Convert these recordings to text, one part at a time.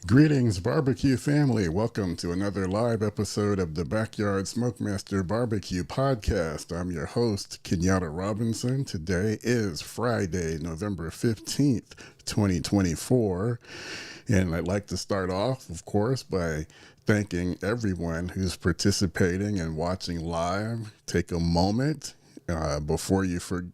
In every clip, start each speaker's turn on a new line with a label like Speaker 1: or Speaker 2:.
Speaker 1: Greetings, barbecue family. Welcome to another live episode of the Backyard SmokeMaster Barbecue Podcast. I'm your host, Kenyatta Robinson. Today is Friday, November 15th, 2024. And I'd like to start off, of course, by thanking everyone who's participating and watching live. Take a moment before you forget,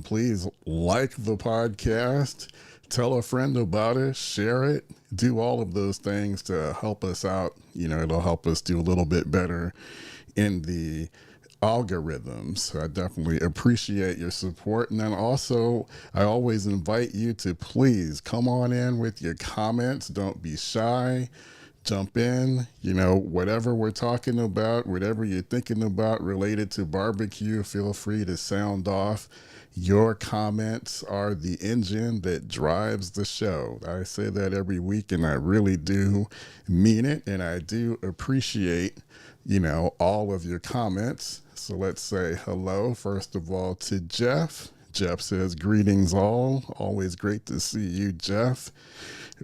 Speaker 1: please like the podcast. Tell a friend about it, share it, do all of those things to help us out. You know, it'll help us do a little bit better in the algorithms. So I definitely appreciate your support. And then also, I always invite you to please come on in with your comments. Don't be shy. Jump in, you know, whatever we're talking about, whatever you're thinking about related to barbecue, feel free to sound off. Your comments are the engine that drives the show. I say that every week, and I really do mean it, and I do appreciate, you know, all of your comments. So let's say hello, first of all, to Jeff. Jeff says, greetings all. Always great to see you, Jeff.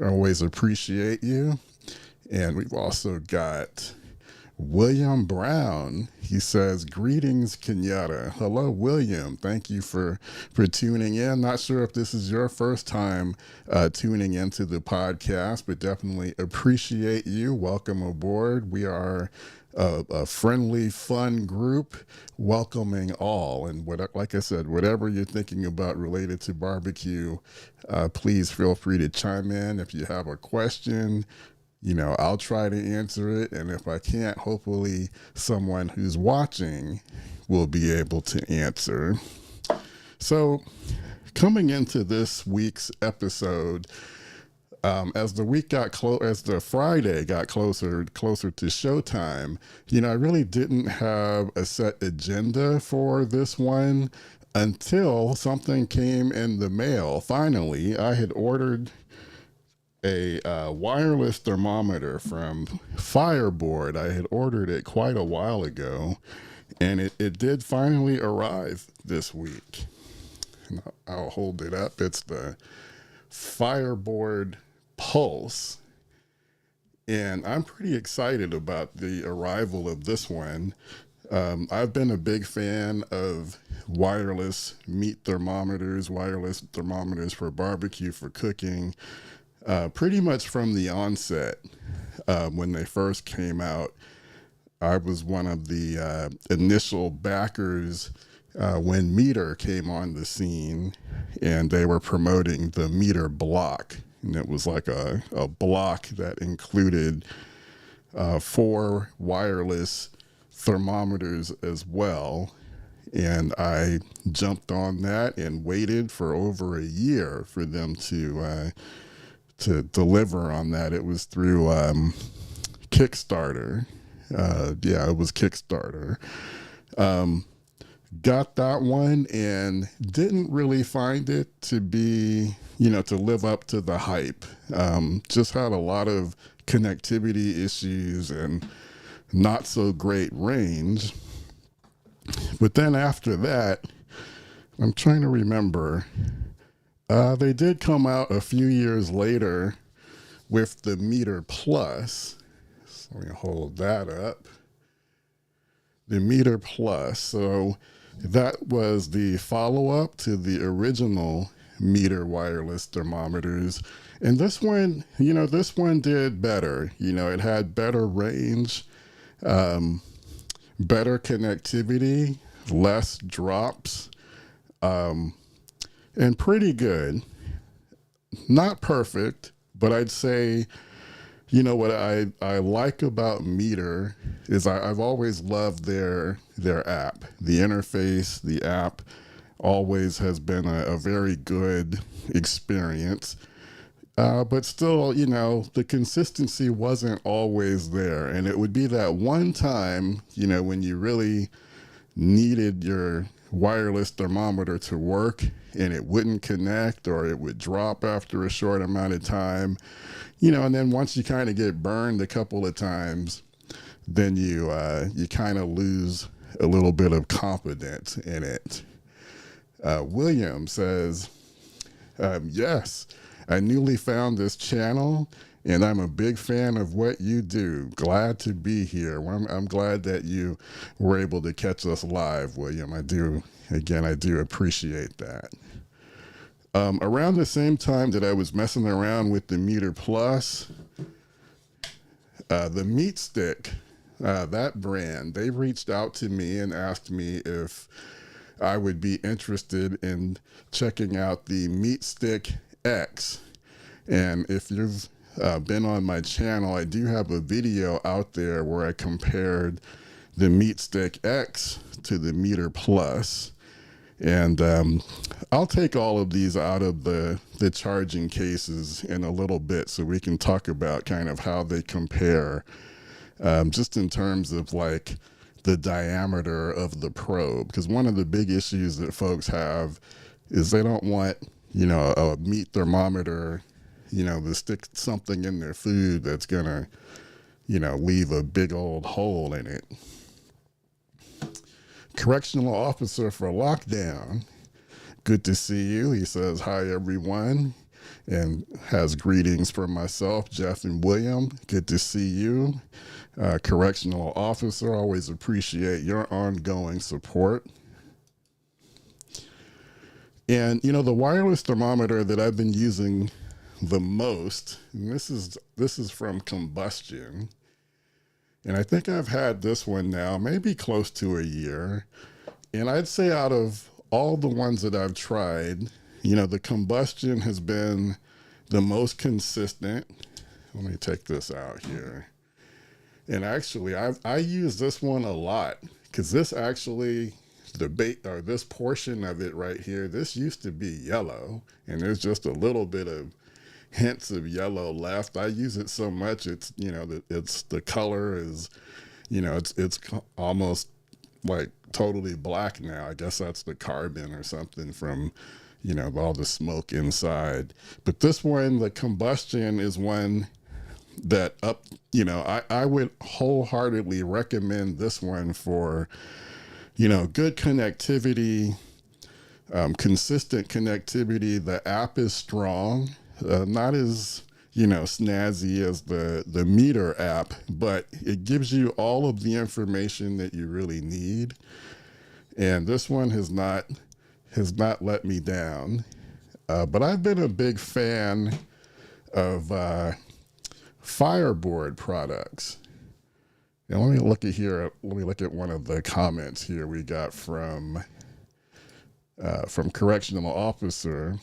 Speaker 1: Always appreciate you. And we've also got William Brown. He says, greetings, Kenyatta. Hello, William. Thank you for tuning in. Not sure if this is your first time tuning into the podcast, but definitely appreciate you. Welcome aboard. We are a friendly, fun group welcoming all. And like I said, whatever you're thinking about related to barbecue, please feel free to chime in. If you have a question, you know, I'll try to answer it. And if I can't, hopefully someone who's watching will be able to answer. So coming into this week's episode, as the Friday got closer to showtime, you know, I really didn't have a set agenda for this one until something came in the mail. Finally, I had ordered a wireless thermometer from Fireboard. I had ordered it quite a while ago, and it did finally arrive this week. And I'll hold it up. It's the Fireboard Pulse, and I'm pretty excited about the arrival of this one. I've been a big fan of wireless meat thermometers, wireless thermometers for barbecue, for cooking, pretty much from the onset. When they first came out, I was one of the initial backers when Meter came on the scene, and they were promoting the Meter block. And it was like a block that included 4 wireless thermometers as well. And I jumped on that and waited for over a year for them to deliver on that. It was through Kickstarter. It was Kickstarter. Got that one and didn't really find it to be, you know, to live up to the hype. Just had a lot of connectivity issues and not so great range. But then after that, I'm trying to remember, they did come out a few years later with the Meter Plus. Let me hold that up. The Meter Plus. So that was the follow-up to the original Meter wireless thermometers. And this one, this one did better. It had better range, better connectivity, less drops, and pretty good. Not perfect, but I'd say, what I like about Meter is I've always loved their app. The interface, the app always has been a very good experience. But still, the consistency wasn't always there. And it would be that one time, when you really needed your wireless thermometer to work and it wouldn't connect, or it would drop after a short amount of time, and then once you kind of get burned a couple of times, then you kind of lose a little bit of confidence in it. William says, yes, I newly found this channel and I'm a big fan of what you do. Glad to be here. Well, I'm glad that you were able to catch us live, William. I do appreciate that. Around the same time that I was messing around with the Meter Plus, the Meat Stick, that brand, they reached out to me and asked me if I would be interested in checking out the Meat Stick X. And if you've been on my channel, I do have a video out there where I compared the Meat Stick X to the Meter Plus. And I'll take all of these out of the charging cases in a little bit so we can talk about kind of how they compare, just in terms of like the diameter of the probe. Because one of the big issues that folks have is they don't want, a meat thermometer, to stick something in their food that's gonna, leave a big old hole in it. Correctional officer for lockdown. Good to see you. He says, hi, everyone, and has greetings from myself, Jeff and William. Good to see you. Correctional officer, always appreciate your ongoing support. And, the wireless thermometer that I've been using the most, and this is from Combustion. And I think I've had this one now, maybe close to a year. And I'd say out of all the ones that I've tried, the Combustion has been the most consistent. Let me take this out here. And actually, I use this one a lot because this actually, this portion of it right here, this used to be yellow. And there's just a little bit of hints of yellow left. I use it so much, it's the color is, it's almost like totally black now. I guess that's the carbon or something from, all the smoke inside. But this one, the Combustion, is one that I would wholeheartedly recommend this one for, good connectivity, consistent connectivity. The app is strong. Not as, snazzy as the Meter app, but it gives you all of the information that you really need. And this one has not let me down. But I've been a big fan of Fireboard products. And let me look at one of the comments here we got from correctional officer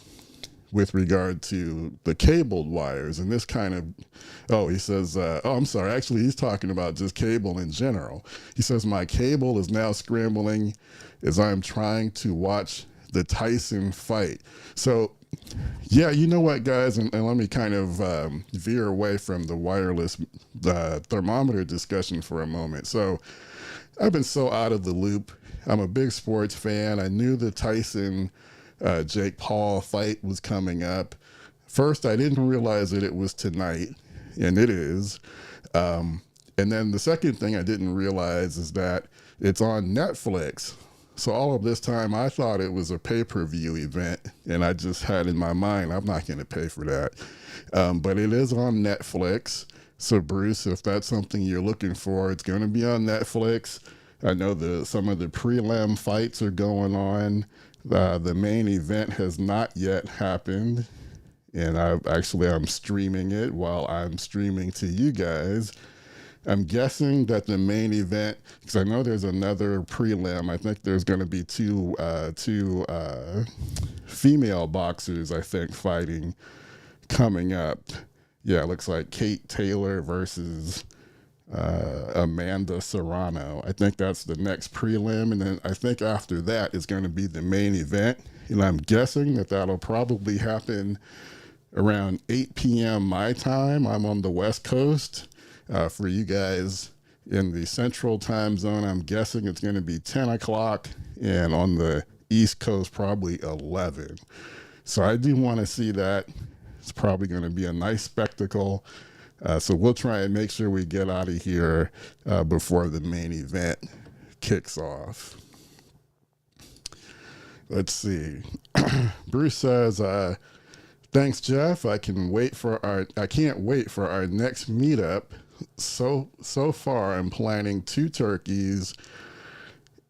Speaker 1: with regard to the cabled wires. And this kind of, he says, I'm sorry, actually he's talking about just cable in general. He says, my cable is now scrambling as I'm trying to watch the Tyson fight. So yeah, you know what, guys, and let me kind of veer away from the wireless thermometer discussion for a moment. So I've been so out of the loop. I'm a big sports fan. I knew the Tyson Jake Paul fight was coming up. First, I didn't realize that it was tonight, and it is. And then the second thing I didn't realize is that it's on Netflix. So all of this time, I thought it was a pay-per-view event, and I just had in my mind, I'm not going to pay for that. But it is on Netflix. So Bruce, if that's something you're looking for, it's going to be on Netflix. I know some of the prelim fights are going on. The main event has not yet happened, and I'm streaming it while I'm streaming to you guys. I'm guessing that the main event, because I know there's another prelim. I think there's going to be two female boxers, I think, fighting coming up. Yeah, it looks like Kate Taylor versus Amanda Serrano. I think that's the next prelim, and then I think after that is going to be the main event. And I'm guessing that that'll probably happen around 8 p.m. my time. I'm on the West Coast. For you guys in the Central Time Zone, I'm guessing it's going to be 10 o'clock, and on the East Coast, probably 11. So I do want to see that. It's probably going to be a nice spectacle. So we'll try and make sure we get out of here before the main event kicks off. Let's see. Bruce says, thanks, Jeff. I can't wait for our next meetup. So far, I'm planning 2 turkeys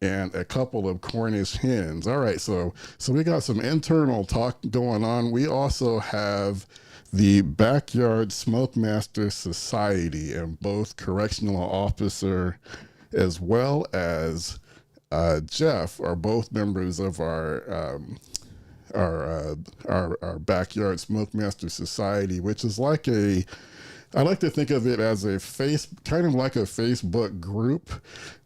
Speaker 1: and a couple of Cornish hens. All right, so we got some internal talk going on. We also have the Backyard SmokeMaster Society, and both correctional officer as well as Jeff are both members of our Backyard SmokeMaster Society, which is like I like to think of it as kind of like a Facebook group,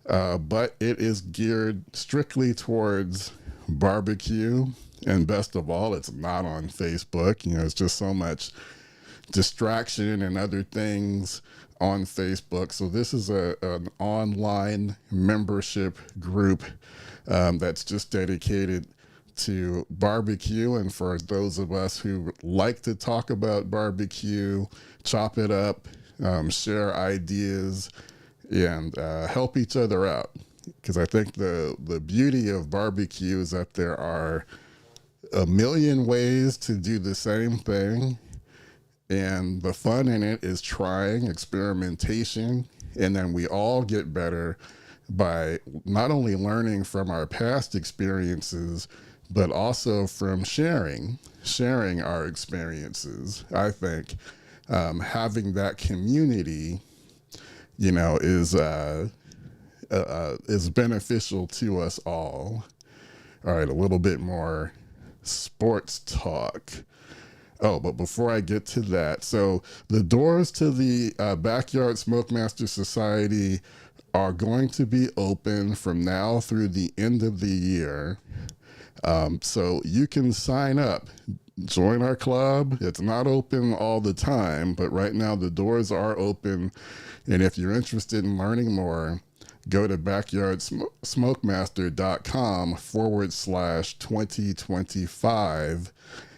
Speaker 1: but it is geared strictly towards barbecue. And best of all, it's not on Facebook. It's just so much distraction and other things on Facebook. So this is an online membership group that's just dedicated to barbecue, and for those of us who like to talk about barbecue, chop it up, share ideas, and help each other out. Because I think the beauty of barbecue is that there are a million ways to do the same thing, and the fun in it is trying, experimentation, and then we all get better by not only learning from our past experiences, but also from sharing our experiences. I think having that community, is beneficial to us all. All right, a little bit more sports talk. Oh, but before I get to that, so the doors to the Backyard SmokeMaster Society are going to be open from now through the end of the year. So you can sign up, join our club. It's not open all the time, but right now the doors are open. And if you're interested in learning more, go to backyardsmokemaster.com/2025,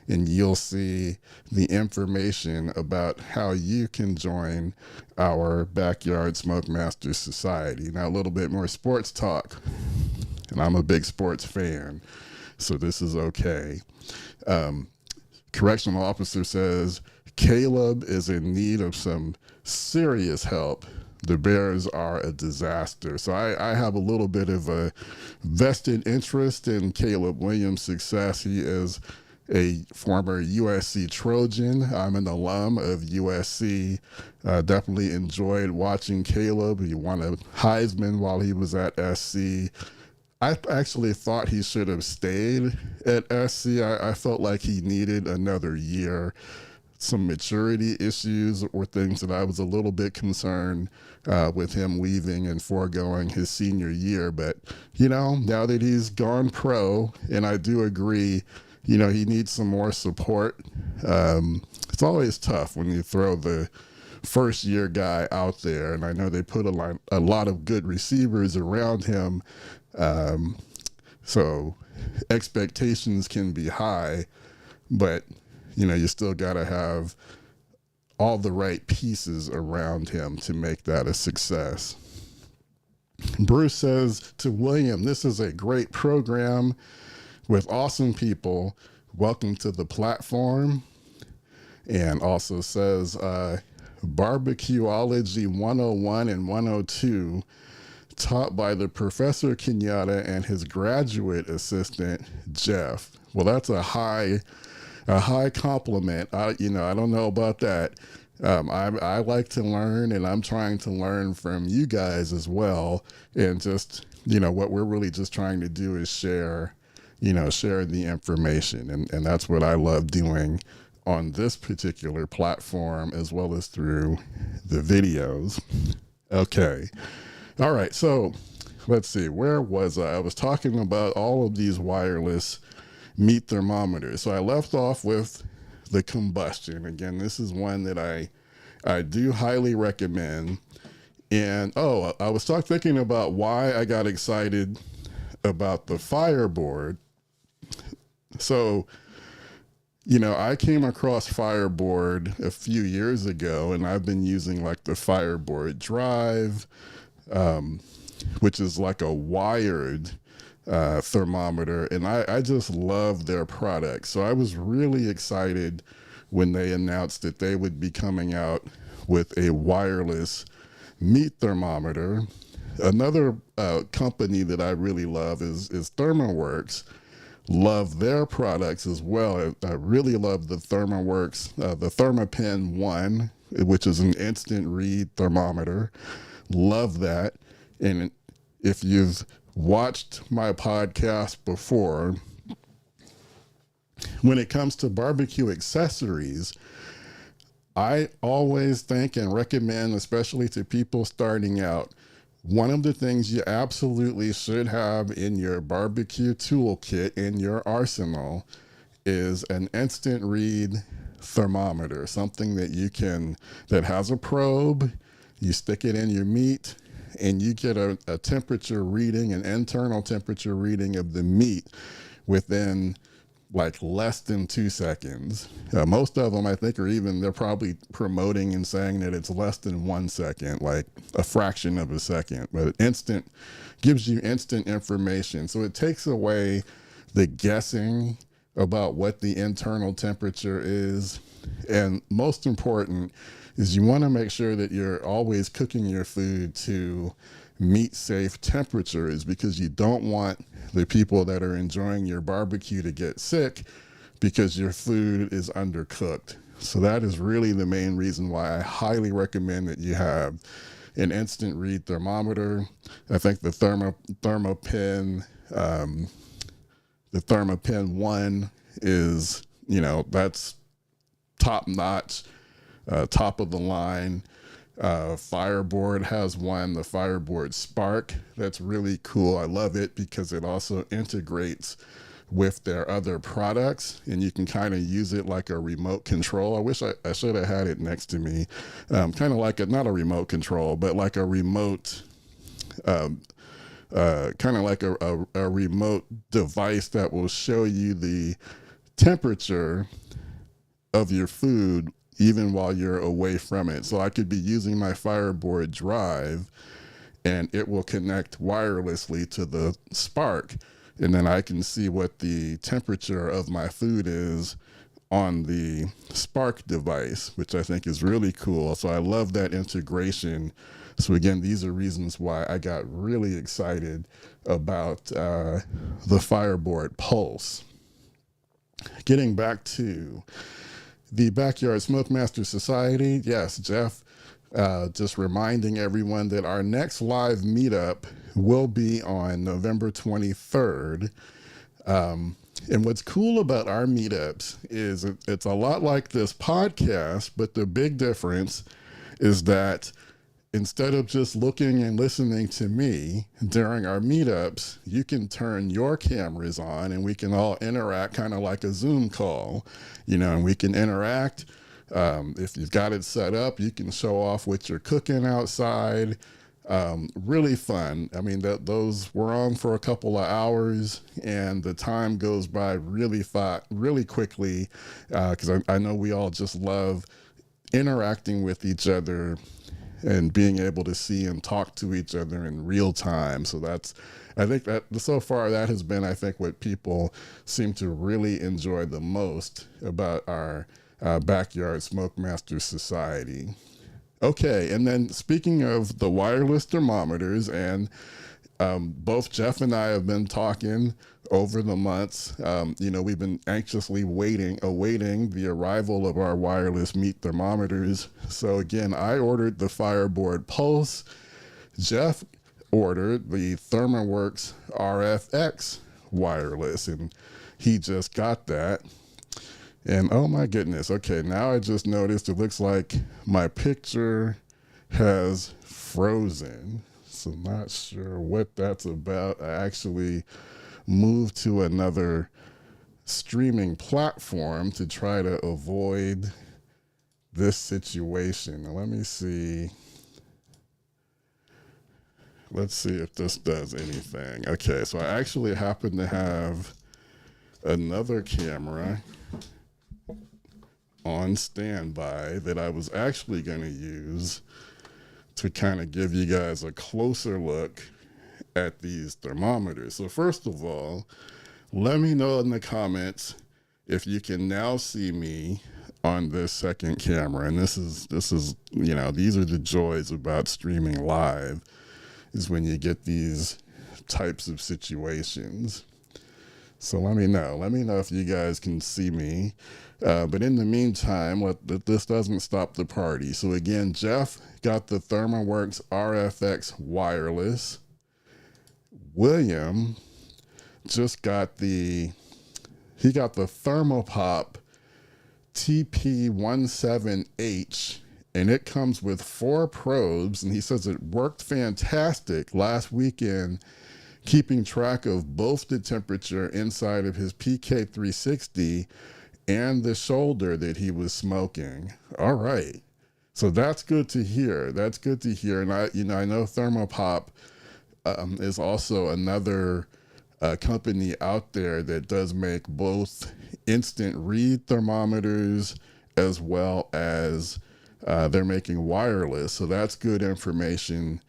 Speaker 1: and you'll see the information about how you can join our Backyard SmokeMaster Society. Now, a little bit more sports talk, and I'm a big sports fan, so this is okay. Correctional officer says Caleb is in need of some serious help. The Bears are a disaster. So I have a little bit of a vested interest in Caleb Williams' success. He is a former USC Trojan. I'm an alum of USC. Definitely enjoyed watching Caleb. He won a Heisman while he was at SC. I actually thought he should have stayed at SC. I felt like he needed another year. Some maturity issues were things that I was a little bit concerned with him leaving and foregoing his senior year. But, now that he's gone pro, and I do agree, he needs some more support. It's always tough when you throw the first year guy out there, and I know they put a lot of good receivers around him. So expectations can be high, but you still got to have all the right pieces around him to make that a success. Bruce says to William, this is a great program with awesome people. Welcome to the platform. And also says, Barbecueology 101 and 102, taught by the Professor Kenyatta and his graduate assistant, Jeff. Well, that's a high compliment. I don't know about that. I like to learn, and I'm trying to learn from you guys as well. And just, what we're really just trying to do is share the information. And that's what I love doing on this particular platform, as well as through the videos. Okay. All right. So let's see, where was I? I was talking about all of these wireless meat thermometers. So I left off with the Combustion. Again, this is one that I do highly recommend. And I was thinking about why I got excited about the Fireboard. So, I came across Fireboard a few years ago, and I've been using like the Fireboard Drive, which is like a wired thermometer, and I just love their product. So I was really excited when they announced that they would be coming out with a wireless meat thermometer. Another company that I really love is ThermoWorks. Love their products as well. I really love the ThermoWorks, the ThermoPen 1, which is an instant read thermometer. Love that. And if you've watched my podcast before, when it comes to barbecue accessories, I always think and recommend, especially to people starting out, one of the things you absolutely should have in your barbecue toolkit, in your arsenal, is an instant read thermometer, something that has a probe. You stick it in your meat and you get a temperature reading, an internal temperature reading of the meat within like less than 2 seconds. Most of them, I think, they're probably promoting and saying that it's less than 1 second, like a fraction of a second, but instant gives you instant information. So it takes away the guessing about what the internal temperature is. And most important is you want to make sure that you're always cooking your food to meat safe temperatures, because you don't want the people that are enjoying your barbecue to get sick because your food is undercooked. So that is really the main reason why I highly recommend that you have an instant read thermometer. I think the ThermoPen, the ThermoPen 1 is, that's top notch, top of the line. Fireboard has one, the Fireboard Spark. That's really cool. I love it because it also integrates with their other products, and you can kind of use it like a remote control. I wish I should have had it next to me. Kind of like not a remote control, but like a remote, kind of like a remote device that will show you the temperature of your food even while you're away from it. So I could be using my Fireboard Drive and it will connect wirelessly to the Spark, and then I can see what the temperature of my food is on the Spark device, which I think is really cool. So I love that integration. So again, these are reasons why I got really excited about the Fireboard Pulse. Getting back to the Backyard SmokeMaster Society, yes, Jeff, just reminding everyone that our next live meetup will be on November 23rd. And what's cool about our meetups is it's a lot like this podcast, but the big difference is that instead of just looking and listening to me during our meetups, you can turn your cameras on and we can all interact kind of like a Zoom call, and we can interact. If you've got it set up, you can show off what you're cooking outside. Really fun. I mean, those were on for a couple of hours and the time goes by really quickly, because I know we all just love interacting with each other and being able to see and talk to each other in real time. So I think that so far that has been, I think, what people seem to really enjoy the most about our Backyard SmokeMaster Society. Okay, and then speaking of the wireless thermometers, and both Jeff and I have been talking over the months. We've been anxiously awaiting the arrival of our wireless meat thermometers. So again, I ordered the Fireboard Pulse. Jeff ordered the ThermoWorks RFX wireless, and he just got that. And oh my goodness, okay, now I just noticed it looks like my picture has frozen. So not sure what that's about. I actually moved to another streaming platform to try to avoid this situation. Now let me see. Let's see if this does anything. Okay, so I actually happen to have another camera on standby that I was actually going to use to kind of give you guys a closer look at these thermometers. So first of all, let me know in the comments if you can now see me on this second camera. And this is these are the joys about streaming live, is when you get these types of situations. So let me know if you guys can see me. But in the meantime, this doesn't stop the party. So again, Jeff got the ThermoWorks RFX wireless. William just got the Thermopop TP17H, and it comes with 4 probes, and he says it worked fantastic last weekend, keeping track of both the temperature inside of his PK360 and the shoulder that he was smoking. All right. So that's good to hear. That's good to hear. And I know Thermopop is also another company out there that does make both instant read thermometers as well as they're making wireless. So that's good information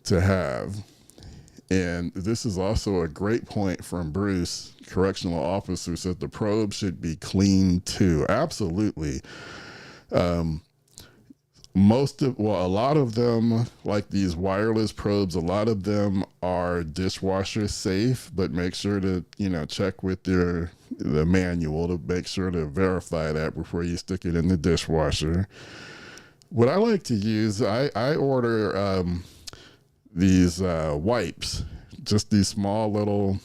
Speaker 1: to have. And this is also a great point from Bruce, correctional officer, said the probe should be cleaned too. Absolutely. A lot of them, like these wireless probes, a lot of them are dishwasher safe, but make sure to, check with the manual to make sure to verify that before you stick it in the dishwasher. What I like to use, I order these wipes, just these small little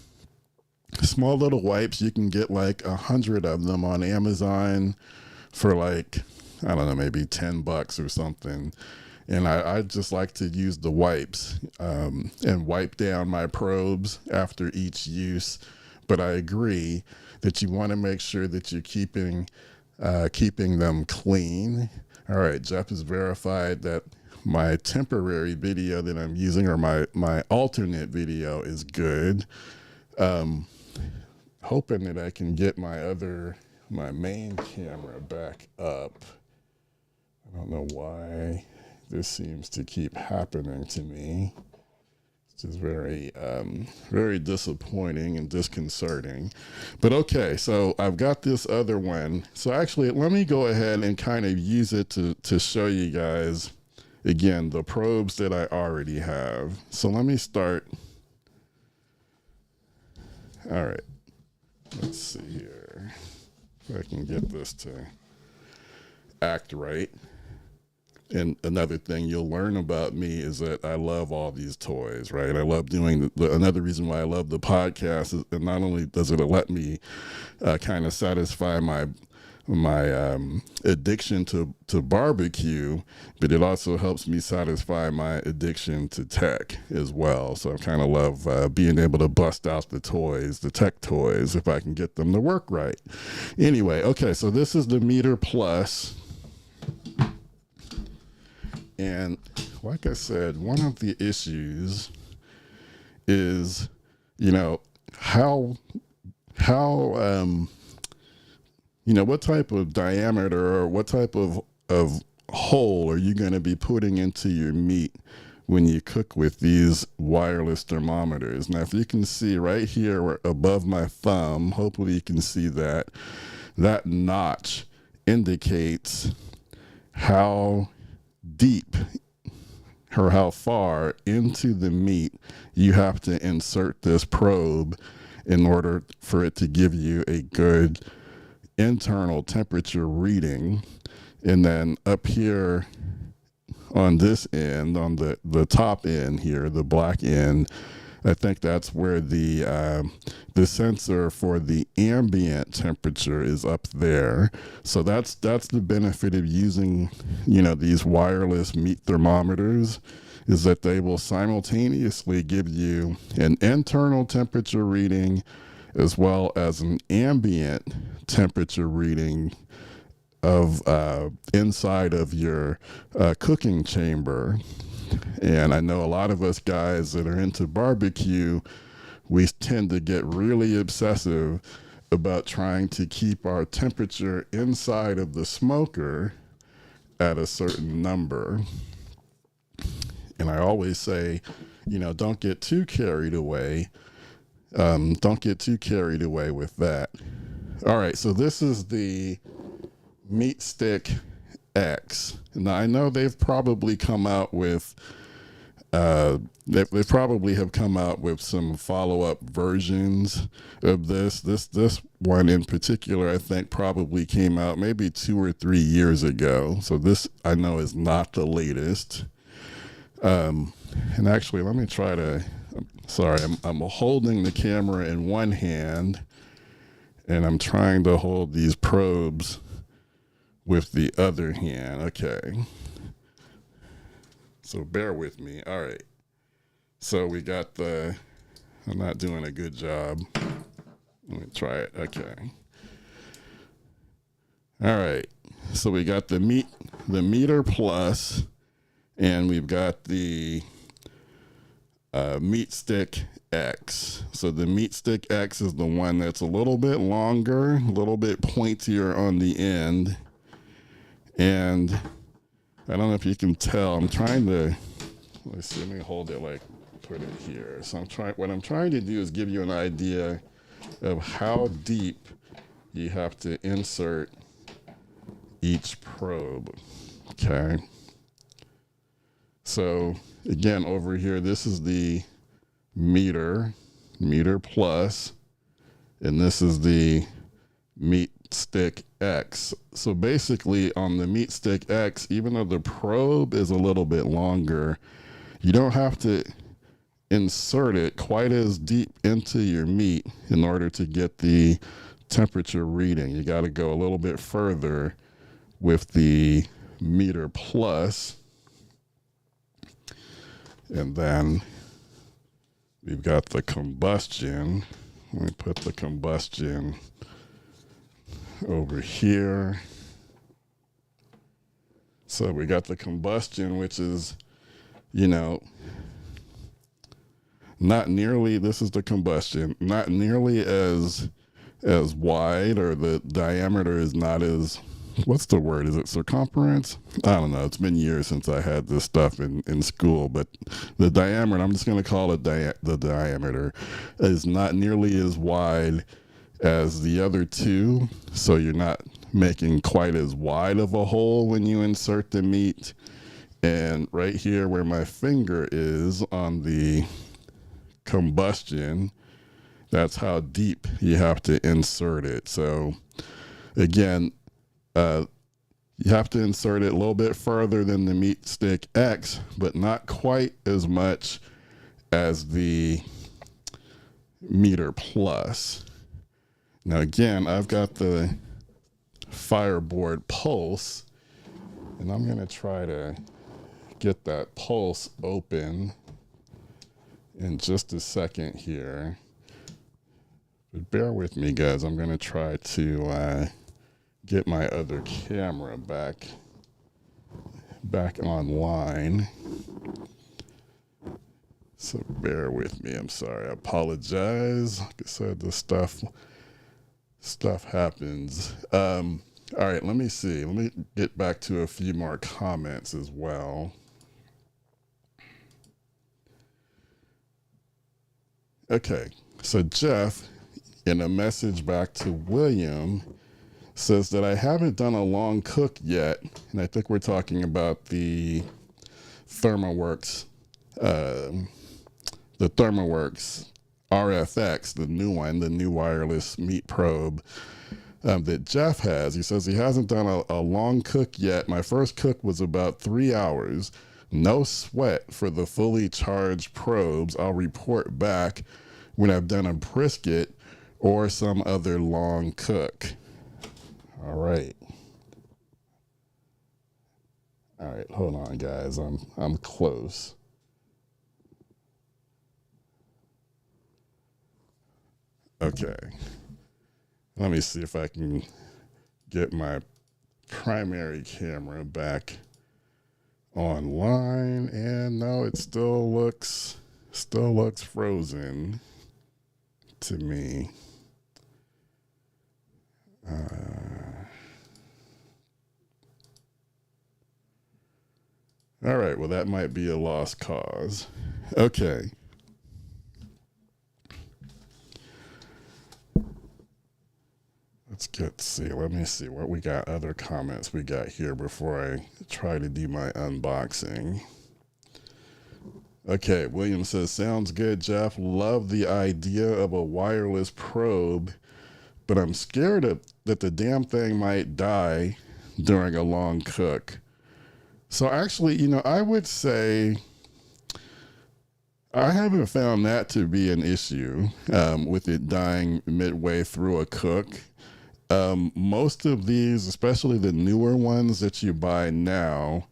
Speaker 1: wipes. You can get like 100 of them on Amazon for like, I don't know, maybe $10 or something. And I just like to use the wipes and wipe down my probes after each use. But I agree that you want to make sure that you're keeping them clean. All right, Jeff has verified that my temporary video that I'm using, or my alternate video, is good. Hoping that I can get my main camera back up. I don't know why this seems to keep happening to me. It's just very, very disappointing and disconcerting. But okay, so I've got this other one. So actually, let me go ahead and kind of use it to show you guys, again, the probes that I already have. So let me start. All right, let's see here if I can get this to act right. And another thing you'll learn about me is that I love all these toys, right? I love doing another reason why I love the podcast is, and not only does it let me kind of satisfy my addiction to barbecue, but it also helps me satisfy my addiction to tech as well. So I kind of love being able to bust out the toys, the tech toys, if I can get them to work right. Anyway, okay, so this is the Meter Plus. And like I said, one of the issues is, what type of diameter or what type of hole are you going to be putting into your meat when you cook with these wireless thermometers? Now, if you can see right here above my thumb, hopefully you can see that notch indicates how deep or how far into the meat you have to insert this probe in order for it to give you a good internal temperature reading. And then up here on this end, on the top end here, the black end, I think that's where the sensor for the ambient temperature is up there. So that's the benefit of using, these wireless meat thermometers, is that they will simultaneously give you an internal temperature reading as well as an ambient temperature reading of inside of your cooking chamber. And I know a lot of us guys that are into barbecue, we tend to get really obsessive about trying to keep our temperature inside of the smoker at a certain number. And I always say, don't get too carried away. Don't get too carried away with that. All right, so this is the Meat Stick X. Now I know they've probably come out with they probably have come out with some follow-up versions of this. This one in particular, I think, probably came out maybe 2 or 3 years ago. So this, I know, is not the latest. And actually, let me try to. Sorry, I'm holding the camera in one hand, and I'm trying to hold these probes with the other hand. Okay. So bear with me. All right. So we got I'm not doing a good job. Let me try it. Okay. All right. So we got the Meter Plus, and we've got the Meat Stick X. So the Meat Stick X is the one that's a little bit longer, a little bit pointier on the end. And I don't know if you can tell, I'm trying to, let's see, let me hold it put it here. So what I'm trying to do is give you an idea of how deep you have to insert each probe. Okay. So again, over here, this is the Meter Plus, and this is the Meat Stick X. So basically on the Meat Stick X, even though the probe is a little bit longer, you don't have to insert it quite as deep into your meat in order to get the temperature reading. You got to go a little bit further with the Meter Plus. And then we've got the Combustion. Let me put the Combustion over here. So we got the Combustion, which is, not nearly, this is the Combustion, not nearly as wide, or the diameter is not as, what's the word? Is it circumference? I don't know. It's been years since I had this stuff in school, but the diameter, I'm just going to call it the diameter, is not nearly as wide as the other two. So you're not making quite as wide of a hole when you insert the meat. And right here where my finger is on the Combustion, that's how deep you have to insert it. So again, you have to insert it a little bit further than the Meat Stick X, but not quite as much as the Meter Plus. Now again, I've got the Fireboard Pulse, and I'm going to try to get that pulse open in just a second here. But bear with me, guys. I'm going to try to get my other camera back online. So bear with me. I'm sorry. I apologize. Like I said, this stuff happens. All right, let me see. Let me get back to a few more comments as well. Okay, so Jeff, in a message back to William, says that I haven't done a long cook yet, and I think we're talking about the ThermoWorks, the ThermoWorks RFX, the new one, the new wireless meat probe that Jeff has. He says he hasn't done a long cook yet. My first cook was about 3 hours. No sweat for the fully charged probes. I'll report back when I've done a brisket or some other long cook. All right. All right, hold on, guys. I'm close. Okay. Let me see if I can get my primary camera back online, and no, it still looks frozen to me. All right, well, that might be a lost cause. Okay. Let me see what we got, other comments we got here before I try to do my unboxing. Okay, William says, sounds good, Jeff. Love the idea of a wireless probe, but I'm scared that the damn thing might die during a long cook. So actually, I would say I haven't found that to be an issue with it dying midway through a cook. Most of these, especially the newer ones that you buy now,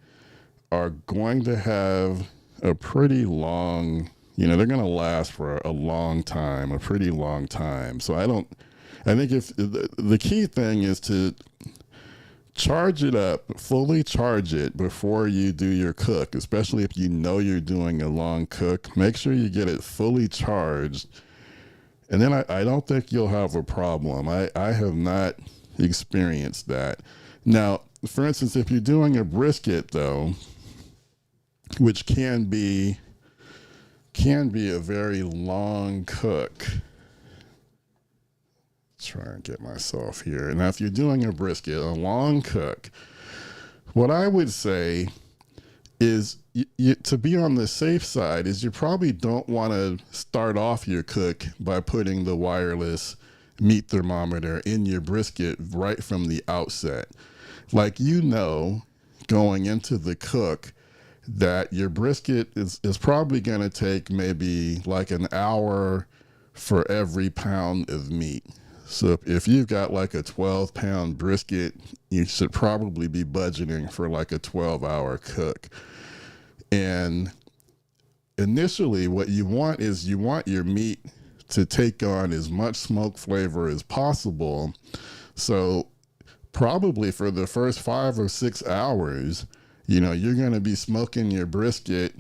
Speaker 1: are going to have a pretty long, they're going to last for a long time, a pretty long time. So I think if the key thing is to charge it up, fully charge it before you do your cook, especially if you know you're doing a long cook. Make sure you get it fully charged. And then I don't think you'll have a problem. I have not experienced that. Now, for instance, if you're doing a brisket, though, which can be a very long cook. Try and get myself here. Now, if you're doing a brisket, a long cook, what I would say is to be on the safe side is you probably don't want to start off your cook by putting the wireless meat thermometer in your brisket right from the outset. Like, going into the cook that your brisket is probably going to take maybe like an hour for every pound of meat. So if you've got like a 12-pound brisket, you should probably be budgeting for like a 12-hour cook. And initially what you want your meat to take on as much smoke flavor as possible. So probably for the first 5 or 6 hours, you're going to be smoking your brisket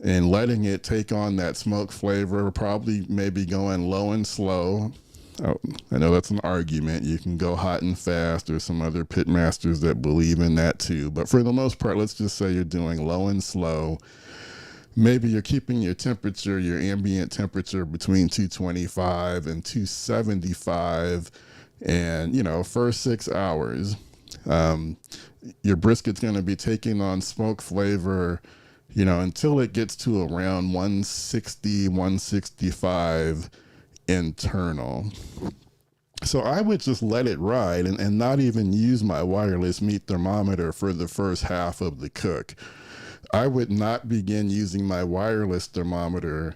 Speaker 1: and letting it take on that smoke flavor, probably maybe going low and slow. Oh, I know that's an argument. You can go hot and fast. There's some other pit masters that believe in that too. But for the most part, let's just say you're doing low and slow. Maybe you're keeping your temperature, your ambient temperature between 225 and 275. And, first 6 hours, your brisket's going to be taking on smoke flavor, until it gets to around 160, 165 internal. So I would just let it ride and not even use my wireless meat thermometer for the first half of the cook. I would not begin using my wireless thermometer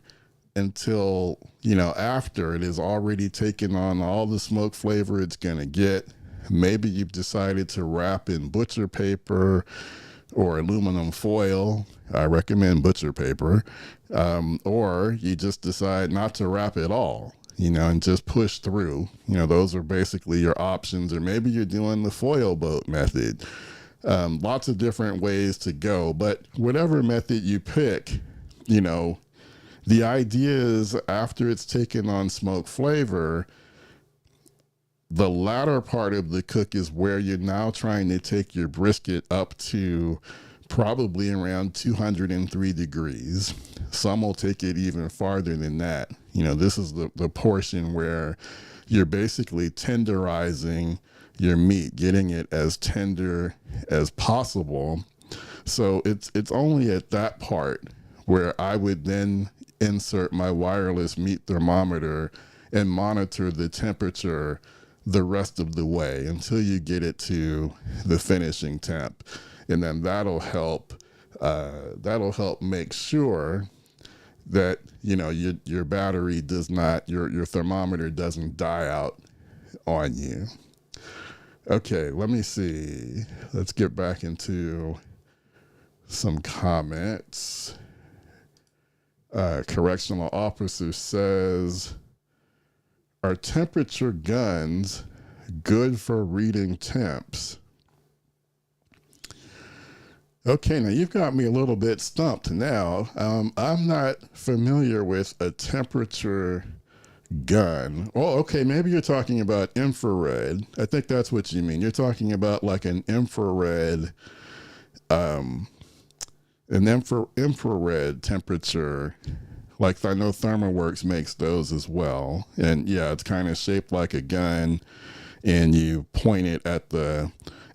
Speaker 1: until, after it has already taken on all the smoke flavor it's going to get. Maybe you've decided to wrap in butcher paper or aluminum foil. I recommend butcher paper. Or you just decide not to wrap at all, and just push through. Those are basically your options. Or maybe you're doing the foil boat method. Lots of different ways to go. But whatever method you pick, the idea is after it's taken on smoke flavor, the latter part of the cook is where you're now trying to take your brisket up to probably around 203 degrees. Some will take it even farther than that. This is the portion where you're basically tenderizing your meat, getting it as tender as possible. So it's only at that part where I would then insert my wireless meat thermometer and monitor the temperature the rest of the way until you get it to the finishing temp. And then that'll help make sure that, you know, your battery does not, your thermometer doesn't die out on you. Okay, let me see. Let's get back into some comments. Correctional officer says, are temperature guns good for reading temps? Okay, now you've got me a little bit stumped now. I'm not familiar with a temperature gun. Oh, okay, maybe you're talking about infrared. I think that's what you mean. You're talking about like an infrared, infrared temperature. Like I know ThermoWorks makes those as well. And yeah, it's kind of shaped like a gun and you point it at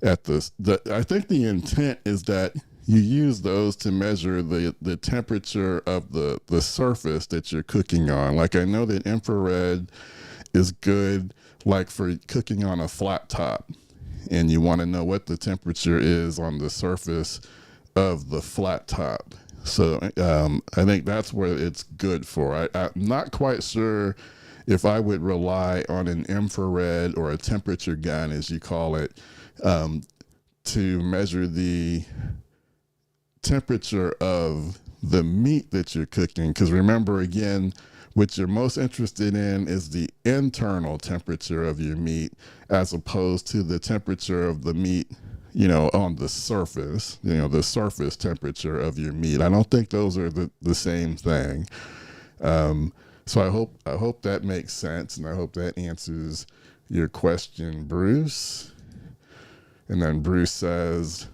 Speaker 1: I think the intent is that you use those to measure the temperature of the surface that you're cooking on. Like I know that infrared is good like for cooking on a flat top and you want to know what the temperature is on the surface of the flat top. So I think that's where it's good for. I'm not quite sure if I would rely on an infrared or a temperature gun, as you call it, to measure the temperature of the meat that you're cooking. Because remember, again, what you're most interested in is the internal temperature of your meat as opposed to the temperature of the meat, you know, on the surface, you know, the surface temperature of your meat. I don't think those are the same thing. So I hope that makes sense, and I hope that answers your question, Bruce. And then Bruce says,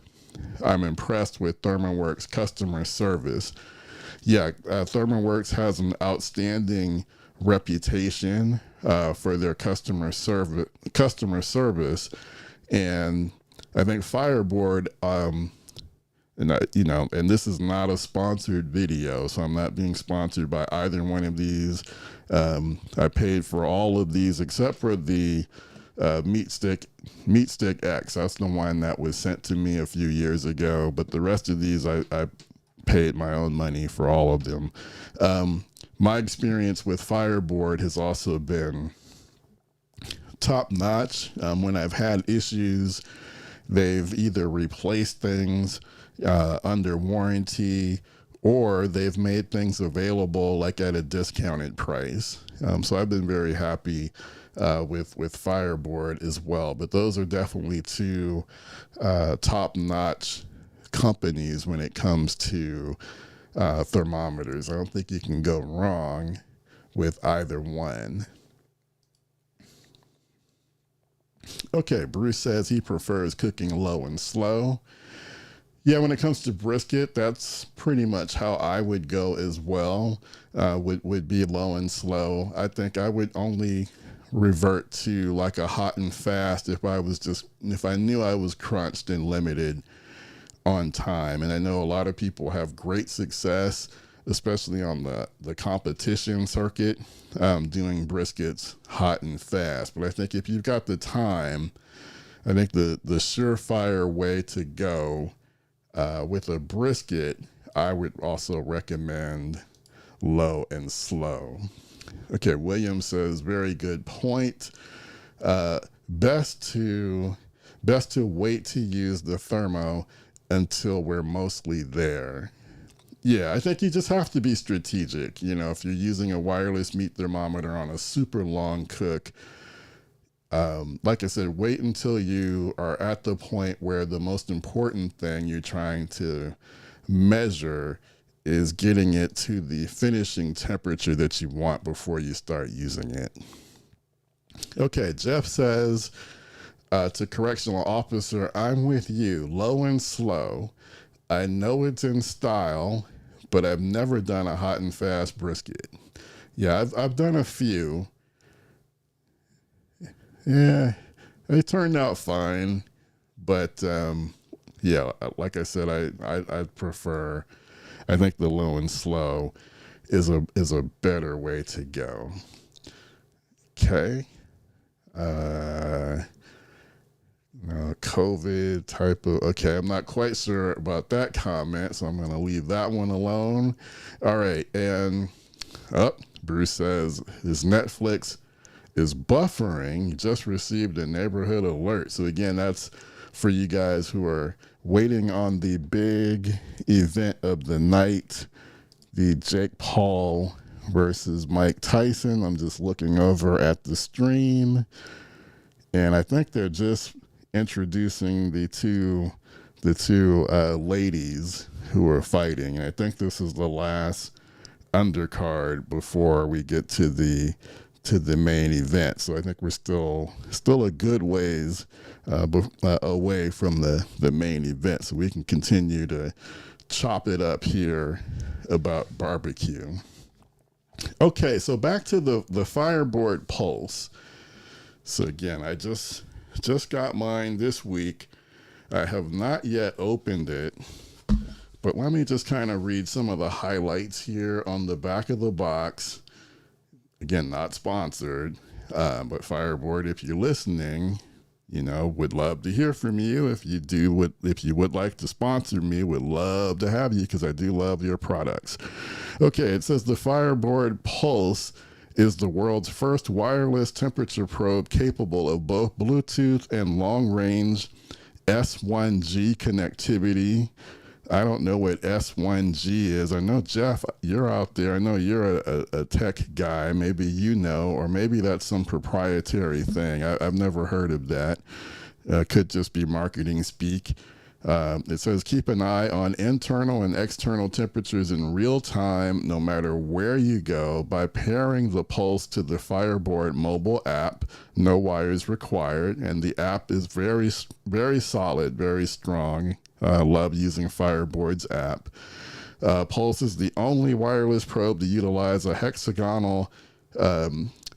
Speaker 1: I'm impressed with ThermoWorks customer service. Yeah, ThermoWorks has an outstanding reputation for their customer service, and I think Fireboard, and this is not a sponsored video, so I'm not being sponsored by either one of these. I paid for all of these except for the Meat Stick X. That's the one that was sent to me a few years ago, but the rest of these I paid my own money for all of them. My experience with Fireboard has also been top notch. When I've had issues, they've either replaced things under warranty or they've made things available like at a discounted price. So I've been very happy with Fireboard as well. But those are definitely two top-notch companies when it comes to thermometers. I don't think you can go wrong with either one. Okay, Bruce says he prefers cooking low and slow. Yeah, when it comes to brisket, that's pretty much how I would go as well, would be low and slow. I think I would only revert to like a hot and fast if I knew I was crunched and limited on time. And I know a lot of people have great success, especially on the competition circuit, doing briskets hot and fast. But I think if you've got the time, I think the surefire way to go with a brisket, I would also recommend low and slow. Okay, William says, very good point. Best to wait to use the thermo until we're mostly there. Yeah, I think you just have to be strategic. You know, if you're using a wireless meat thermometer on a super long cook, like I said, wait until you are at the point where the most important thing you're trying to measure is getting it to the finishing temperature that you want before you start using it. Okay, Jeff says, to correctional officer, I'm with you, low and slow. I know it's in style, but I've never done a hot and fast brisket. Yeah, I've done a few. Yeah, they turned out fine, but yeah, like I said, I prefer. I think the low and slow is a better way to go. Okay. COVID type of, okay, I'm not quite sure about that comment, so I'm going to leave that one alone. All right, and Bruce says his Netflix is buffering. He just received a neighborhood alert. So again, that's for you guys who are waiting on the big event of the night, the Jake Paul versus Mike Tyson. I'm just looking over at the stream, and I think they're just introducing the two ladies who are fighting, and I think this is the last undercard before we get to the main event. So I think we're still a good ways away from the main event, so we can continue to chop it up here about barbecue. Okay, so back to the Fireboard Pulse. So again, I just got mine this week. I have not yet opened it, but let me just kind of read some of the highlights here on the back of the box. Again, not sponsored, but Fireboard, if you're listening, would love to hear from you. If you would like to sponsor me, would love to have you, because I do love your products. Okay, it says the Fireboard Pulse is the world's first wireless temperature probe capable of both Bluetooth and long-range S1G connectivity. I don't know what S1G is. I know, Jeff, you're out there. I know you're a tech guy. Maybe you know, or maybe that's some proprietary thing. I've never heard of that. Could just be marketing speak. It says keep an eye on internal and external temperatures in real time, no matter where you go, by pairing the Pulse to the Fireboard mobile app. No wires required, and the app is very, very solid, very strong. Love using Fireboard's app. Pulse is the only wireless probe to utilize a hexagonal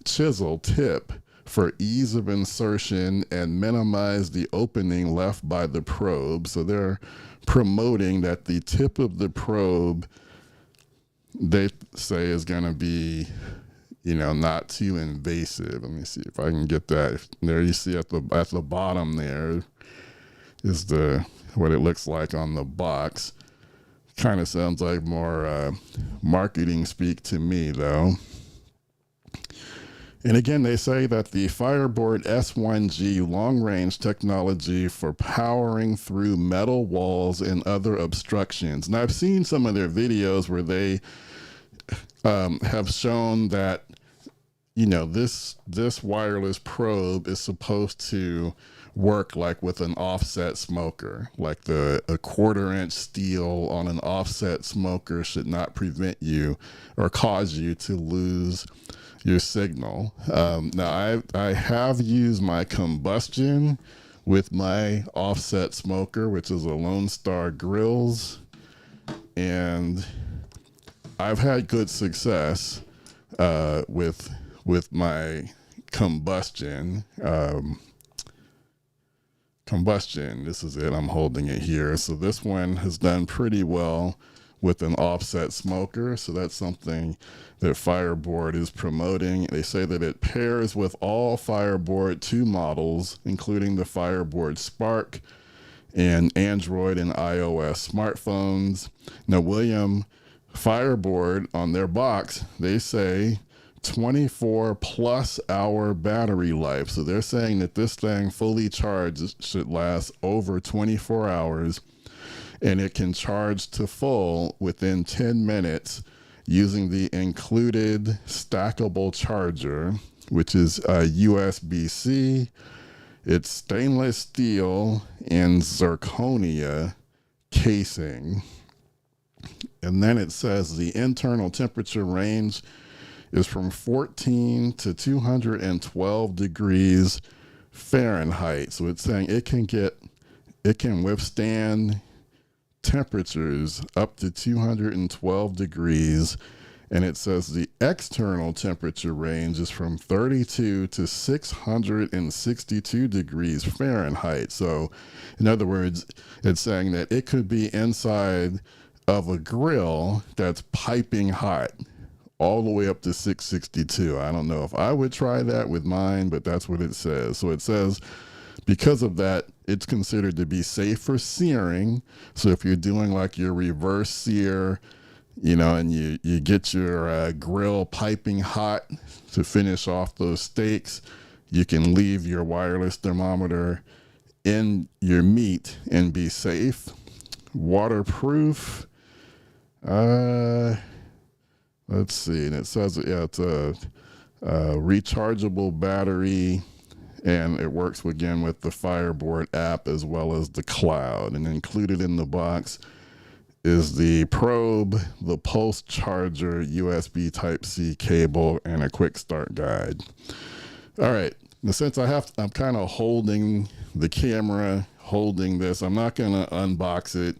Speaker 1: chisel tip for ease of insertion and minimize the opening left by the probe. So they're promoting that the tip of the probe, they say, is going to be, not too invasive. Let me see if I can get that. There you see at the bottom there is what it looks like on the box. Kind of sounds like more marketing speak to me, though. And again, they say that the Fireboard S1G long-range technology for powering through metal walls and other obstructions. And I've seen some of their videos where they have shown that, this wireless probe is supposed to work like with an offset smoker, like a 1/4-inch steel on an offset smoker should not prevent you or cause you to lose your signal. Now I have used my Combustion with my offset smoker, which is a Lone Star Grills, and I've had good success with my Combustion. Combustion, this is it. I'm holding it here. So this one has done pretty well with an offset smoker. So that's something that Fireboard is promoting. They say that it pairs with all Fireboard 2 models, including the Fireboard Spark and Android and iOS smartphones. Now, William, Fireboard on their box, they say 24 plus hour battery life. So they're saying that this thing fully charged should last over 24 hours, and it can charge to full within 10 minutes using the included stackable charger, which is USB-C. It's stainless steel and zirconia casing. And then it says the internal temperature range is from 14 to 212 degrees Fahrenheit. So it's saying it can withstand temperatures up to 212 degrees, And it says the external temperature range is from 32 to 662 degrees Fahrenheit. So in other words, it's saying that it could be inside of a grill that's piping hot all the way up to 662. I don't know if I would try that with mine, but that's what it says. So it says because of that, it's considered to be safe for searing. So if you're doing like your reverse sear, you know, and you get your grill piping hot to finish off those steaks, you can leave your wireless thermometer in your meat and be safe. Waterproof. Let's see. And it says, yeah, it's a rechargeable battery, and it works again with the Fireboard app as well as the cloud. And included in the box is the probe, the pulse charger, USB Type-C cable, and a quick start guide. All right. Now, since I'm kind of holding the camera, holding this, I'm not going to unbox it.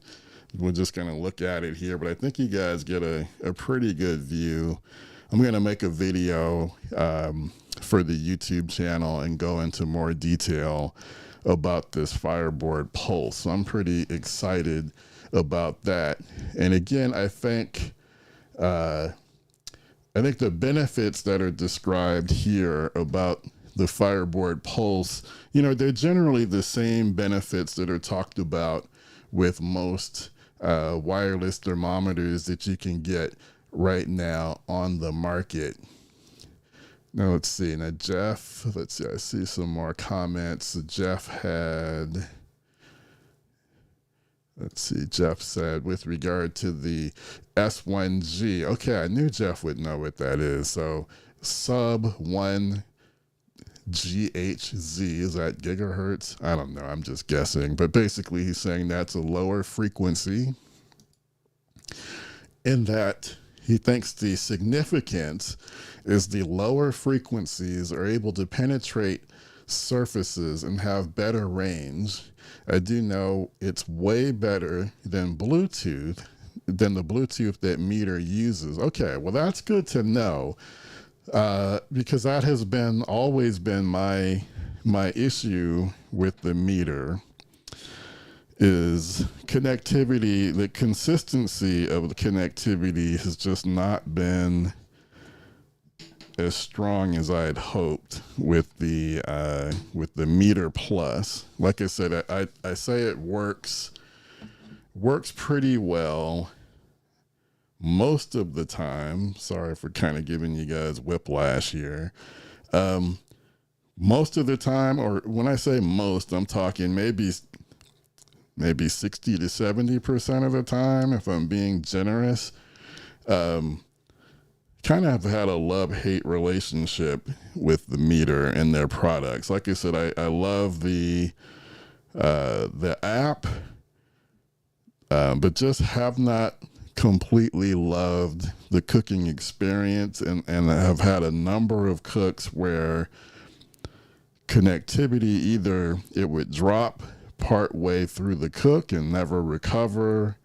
Speaker 1: We're just going to look at it here, but I think you guys get a pretty good view. I'm going to make a video for the YouTube channel and go into more detail about this Fireboard Pulse. So I'm pretty excited about that. And again, I think the benefits that are described here about the Fireboard Pulse, you know, they're generally the same benefits that are talked about with most wireless thermometers that you can get right now on the market. Now let's see. Now Jeff, let's see. I see some more comments. Jeff had. Let's see, Jeff said, with regard to the S1G. Okay, I knew Jeff would know what that is. So sub 1 GHz, is that gigahertz? I don't know, I'm just guessing. But basically he's saying that's a lower frequency, in that he thinks the significance is the lower frequencies are able to penetrate surfaces and have better range. I do know it's way better than Bluetooth, than the Bluetooth that meter uses. Okay, well that's good to know, because that has always been my issue with the meter, is connectivity. The consistency of the connectivity has just not been as strong as I had hoped with the Meter Plus. Like I said, I say it works pretty well most of the time. Sorry for kind of giving you guys whiplash here. Most of the time, or when I say most, I'm talking maybe 60 to 70% of the time, if I'm being generous. Kind of have had a love-hate relationship with the meter and their products. Like I said, I love the app, but just have not completely loved the cooking experience, and have had a number of cooks where connectivity, either it would drop part way through the cook and never recover.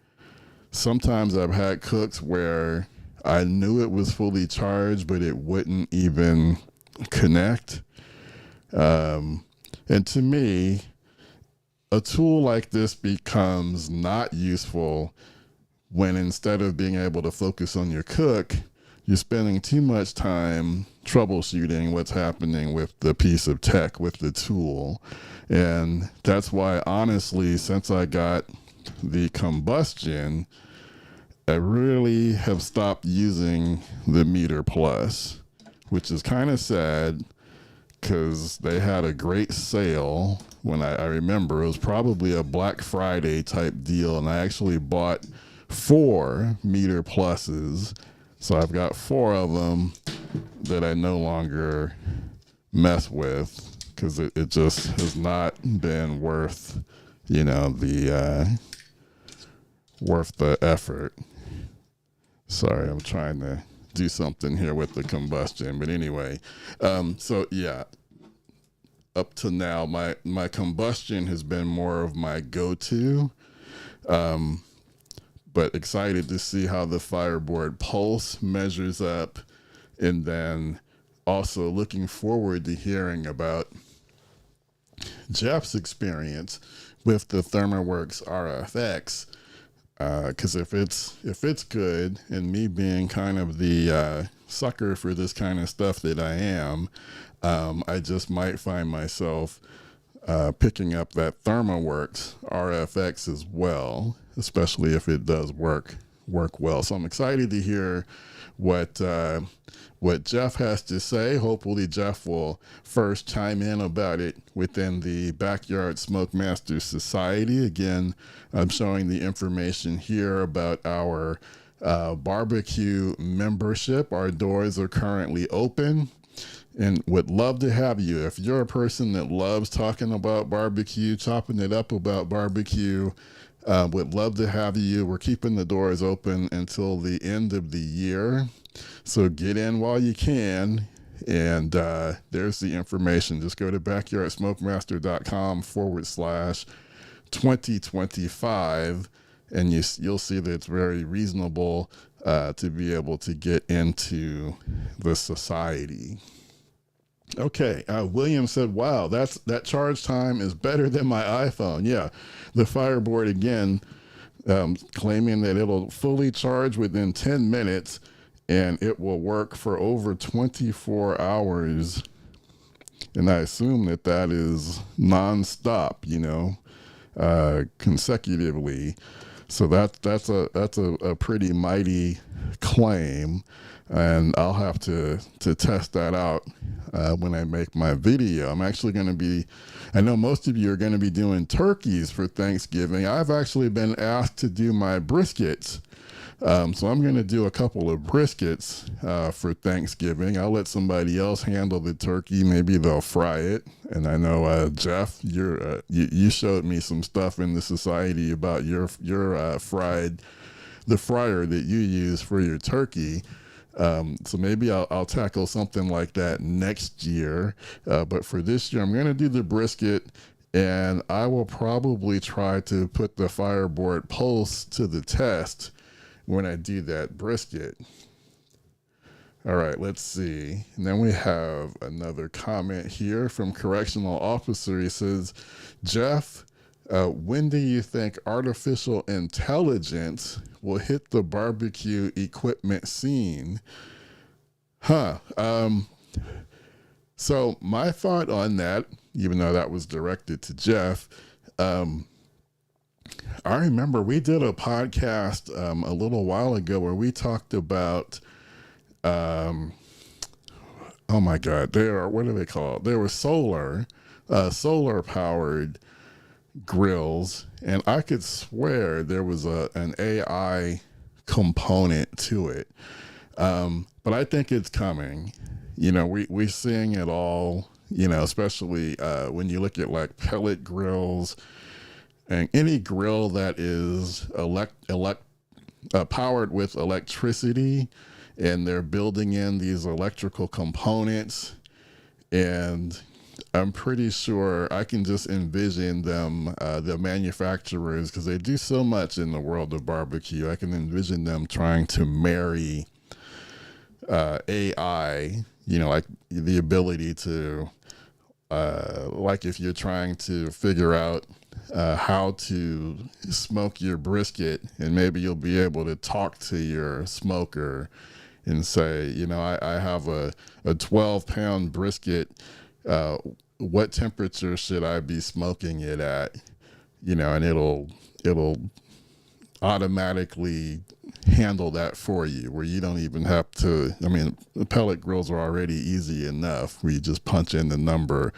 Speaker 1: Sometimes I've had cooks where I knew it was fully charged, but it wouldn't even connect. And to me, a tool like this becomes not useful when, instead of being able to focus on your cook, you're spending too much time troubleshooting what's happening with the piece of tech, with the tool. And that's why, honestly, since I got the Combustion, I really have stopped using the Meter Plus, which is kind of sad, because they had a great sale when I remember it was probably a Black Friday type deal, and I actually bought 4 Meter Pluses. So I've got 4 of them that I no longer mess with, because it just has not been worth, you know, worth the effort. Sorry, I'm trying to do something here with the Combustion. But anyway, so yeah, up to now, my Combustion has been more of my go-to. But but excited to see how the Fireboard Pulse measures up, and then also looking forward to hearing about Jeff's experience with the ThermoWorks RFX, because if it's good, and me being kind of the sucker for this kind of stuff that I am, I just might find myself picking up that ThermoWorks RFX as well, especially if it does work well. So I'm excited to hear what Jeff has to say. Hopefully Jeff will first chime in about it within the Backyard SmokeMaster Society. Again, I'm showing the information here about our barbecue membership. Our doors are currently open, and would love to have you. If you're a person that loves talking about barbecue, chopping it up about barbecue, would love to have you. We're keeping the doors open until the end of the year, so get in while you can. And there's the information. Just go to backyardsmokemaster.com/2025, and you'll see that it's very reasonable to be able to get into the society. Okay, William said, wow, that charge time is better than my iPhone. Yeah, the Fireboard, again, claiming that it'll fully charge within 10 minutes, and it will work for over 24 hours. And I assume that is nonstop, consecutively. So that's a pretty mighty claim, and I'll have to test that out when I make my video. I'm actually going to be, I know most of you are going to be doing turkeys for Thanksgiving. I've actually been asked to do my briskets. So I'm going to do a couple of briskets for Thanksgiving. I'll let somebody else handle the turkey. Maybe they'll fry it. And I know, Jeff, you showed me some stuff in the society about your the fryer that you use for your turkey. So maybe I'll tackle something like that next year. But for this year, I'm going to do the brisket, and I will probably try to put the Fireboard Pulse to the test when I do that brisket. All right, let's see. And then we have another comment here from Correctional Officer. He says, Jeff, when do you think artificial intelligence will hit the barbecue equipment scene? So my thought on that, even though that was directed to Jeff, I remember we did a podcast a little while ago where we talked about, oh my God, what are they called? They were solar powered grills, and I could swear there was an AI component to it. But I think it's coming. We're seeing it all, especially when you look at like pellet grills, and any grill that is powered with electricity, and they're building in these electrical components. And I'm pretty sure I can just envision them, the manufacturers, because they do so much in the world of barbecue. I can envision them trying to marry AI, like the ability to, like if you're trying to figure out how to smoke your brisket, and maybe you'll be able to talk to your smoker and say, I have a 12-pound brisket. What temperature should I be smoking it at? And it'll automatically handle that for you, where you don't even have to. The pellet grills are already easy enough where you just punch in the number.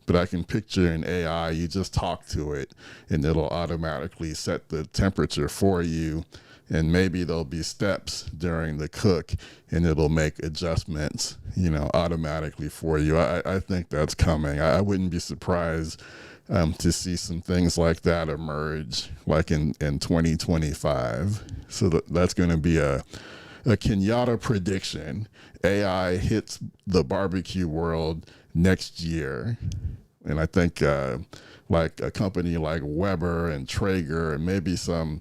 Speaker 1: But I can picture an AI, you just talk to it, and it'll automatically set the temperature for you. And maybe there'll be steps during the cook, and it'll make adjustments, automatically for you. I think that's coming. I wouldn't be surprised to see some things like that emerge, like in 2025. So that's going to be a Kenyatta prediction. AI hits the barbecue world next year. And I think like a company like Weber and Traeger and maybe some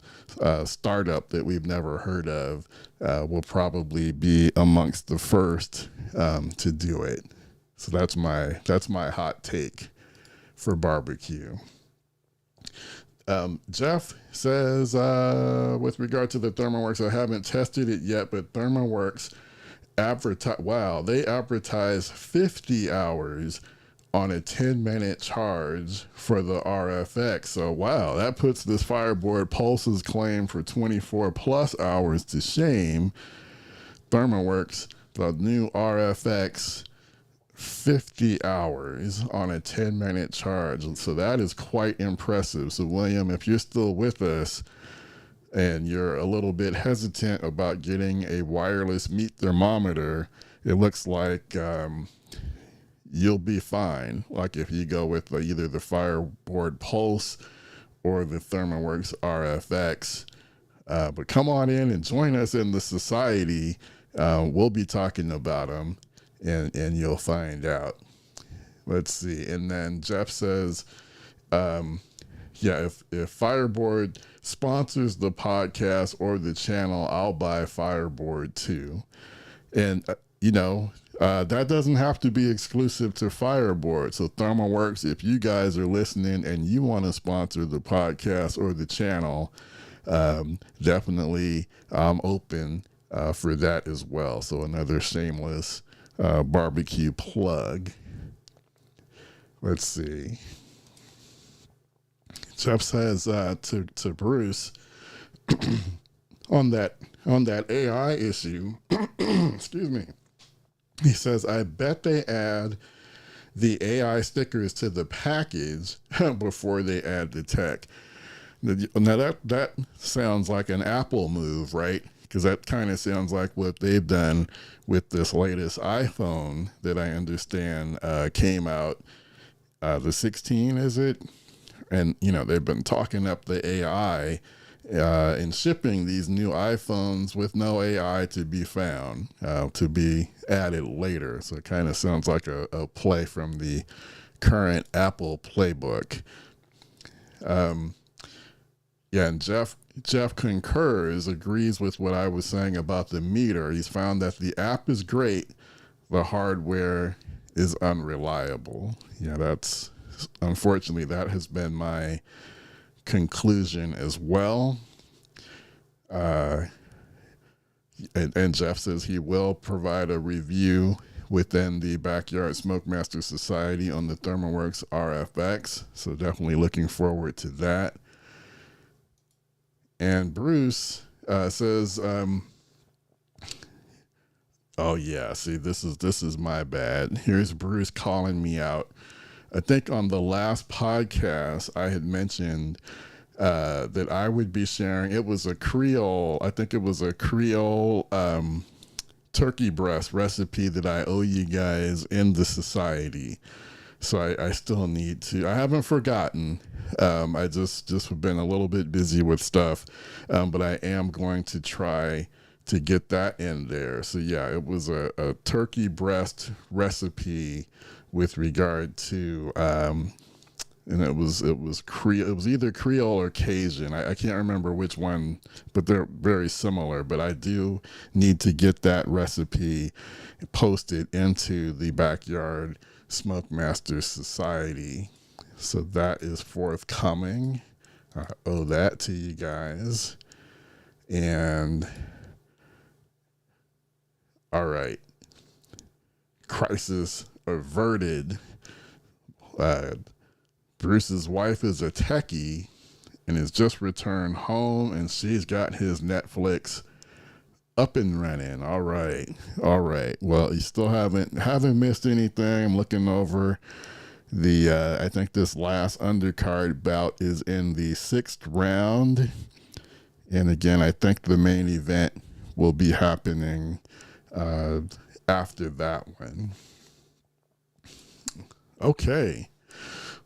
Speaker 1: startup that we've never heard of will probably be amongst the first to do it. So that's my hot take for barbecue. Jeff says, with regard to the ThermoWorks, I haven't tested it yet, but ThermoWorks they advertise 50 hours on a 10-minute charge for the RFX. So wow, that puts this Fireboard Pulse's claim for 24 plus hours to shame. ThermoWorks, the new RFX, 50 hours on a 10-minute charge. So that is quite impressive. So William, if you're still with us and you're a little bit hesitant about getting a wireless meat thermometer, it looks like you'll be fine. Like if you go with either the Fireboard Pulse or the ThermoWorks RFX. But come on in and join us in the society. We'll be talking about them, and you'll find out. Let's see. And then Jeff says, if Fireboard sponsors the podcast or the channel, I'll buy Fireboard too. And, that doesn't have to be exclusive to Fireboard. So ThermoWorks, if you guys are listening and you want to sponsor the podcast or the channel, definitely I'm open for that as well. So another shameless barbecue plug. Let's see. Jeff says to Bruce on that AI issue, excuse me. He says, I bet they add the AI stickers to the package before they add the tech. Now that sounds like an Apple move, right? Because that kind of sounds like what they've done with this latest iPhone that I understand came out, the 16, is it? And, they've been talking up the AI and shipping these new iPhones with no AI to be found, to be added later. So it kind of sounds like a play from the current Apple playbook. And Jeff concurs, agrees with what I was saying about the meter. He's found that the app is great, the hardware is unreliable. Unfortunately, that has been my conclusion as well. And Jeff says he will provide a review within the Backyard SmokeMaster Society on the ThermoWorks RFX. So definitely looking forward to that. And Bruce says, this is my bad. Here's Bruce calling me out. I think on the last podcast I had mentioned that I would be sharing. It was a Creole turkey breast recipe that I owe you guys in the society. So I still need to. I haven't forgotten. I just have been a little bit busy with stuff, but I am going to try to get that in there. So yeah, it was a turkey breast recipe with regard to, and it was Creole. It was either Creole or Cajun. I can't remember which one, but they're very similar. But I do need to get that recipe posted into the Backyard SmokeMaster Society. So that is forthcoming. I owe that to you guys. And all right, crisis averted. Bruce's wife is a techie and has just returned home, and she's got his Netflix up and running. All right. Well, you still haven't missed anything. I'm looking over the. I think this last undercard bout is in the 6th round, and again, I think the main event will be happening after that one. Okay.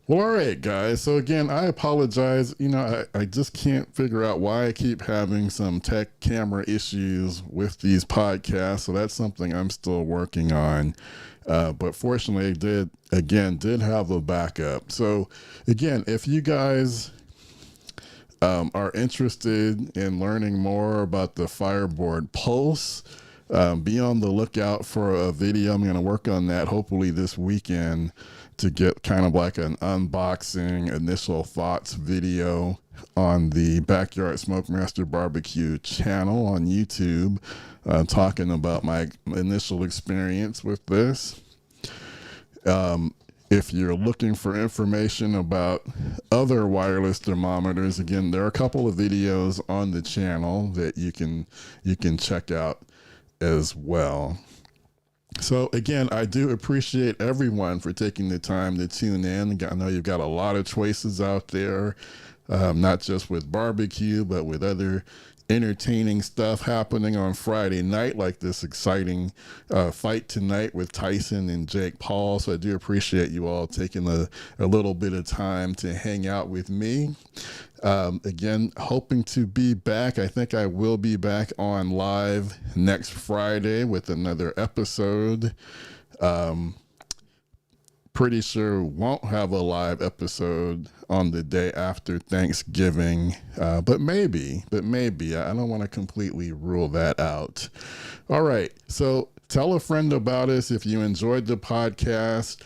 Speaker 1: Well, all right, guys. So again, I apologize. I just can't figure out why I keep having some tech camera issues with these podcasts. So that's something I'm still working on. But fortunately, I did have a backup. So again, if you guys are interested in learning more about the Fireboard Pulse, be on the lookout for a video. I'm going to work on that hopefully this weekend to get kind of like an unboxing initial thoughts video on the Backyard SmokeMaster Barbecue channel on YouTube, talking about my initial experience with this. If you're looking for information about other wireless thermometers, again, there are a couple of videos on the channel that you can check out as well. So again, I do appreciate everyone for taking the time to tune in. I know you've got a lot of choices out there, not just with barbecue, but with other entertaining stuff happening on Friday night, like this exciting fight tonight with Tyson and Jake Paul. So I do appreciate you all taking a little bit of time to hang out with me. Again, hoping to be back. I think I will be back on live next Friday with another episode. Pretty sure won't have a live episode on the day after Thanksgiving, but maybe. I don't want to completely rule that out. All right, so tell a friend about us if you enjoyed the podcast.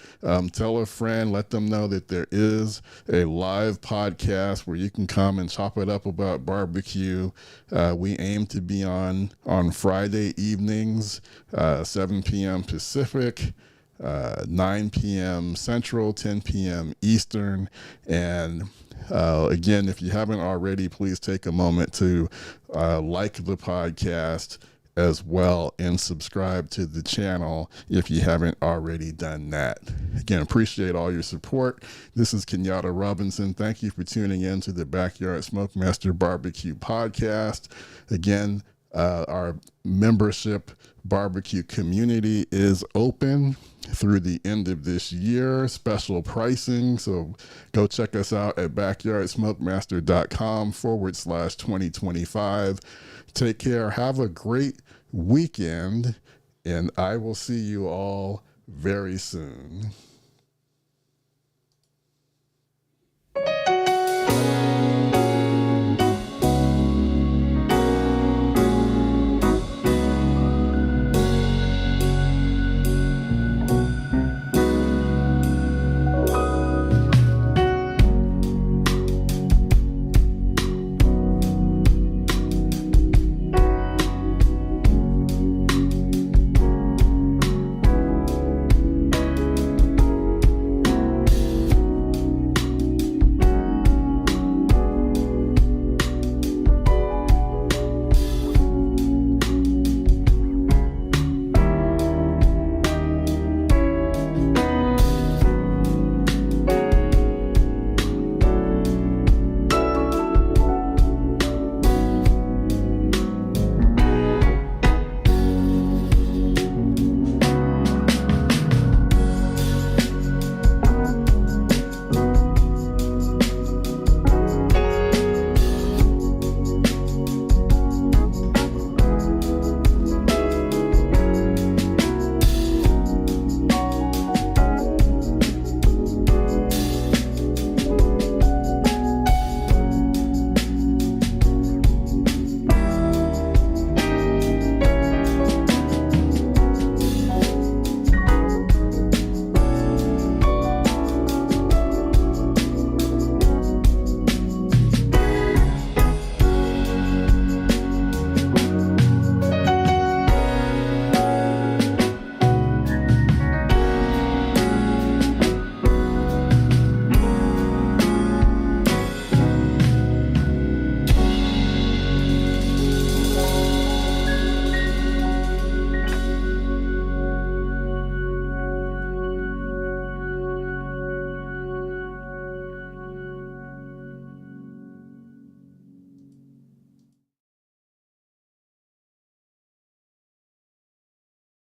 Speaker 1: Tell a friend, let them know that there is a live podcast where you can come and chop it up about barbecue. We aim to be on Friday evenings, 7 p.m. Pacific, 9 p.m. Central, 10 p.m. Eastern. And again, if you haven't already, please take a moment to like the podcast as well and subscribe to the channel if you haven't already done that. Again, appreciate all your support. This is Kenyatta Robinson. Thank you for tuning in to the Backyard SmokeMaster Barbecue podcast. Again, our membership barbecue community is open through the end of this year. Special pricing. So go check us out at backyardsmokemaster.com/2025. Take care. Have a great weekend, and I will see you all very soon.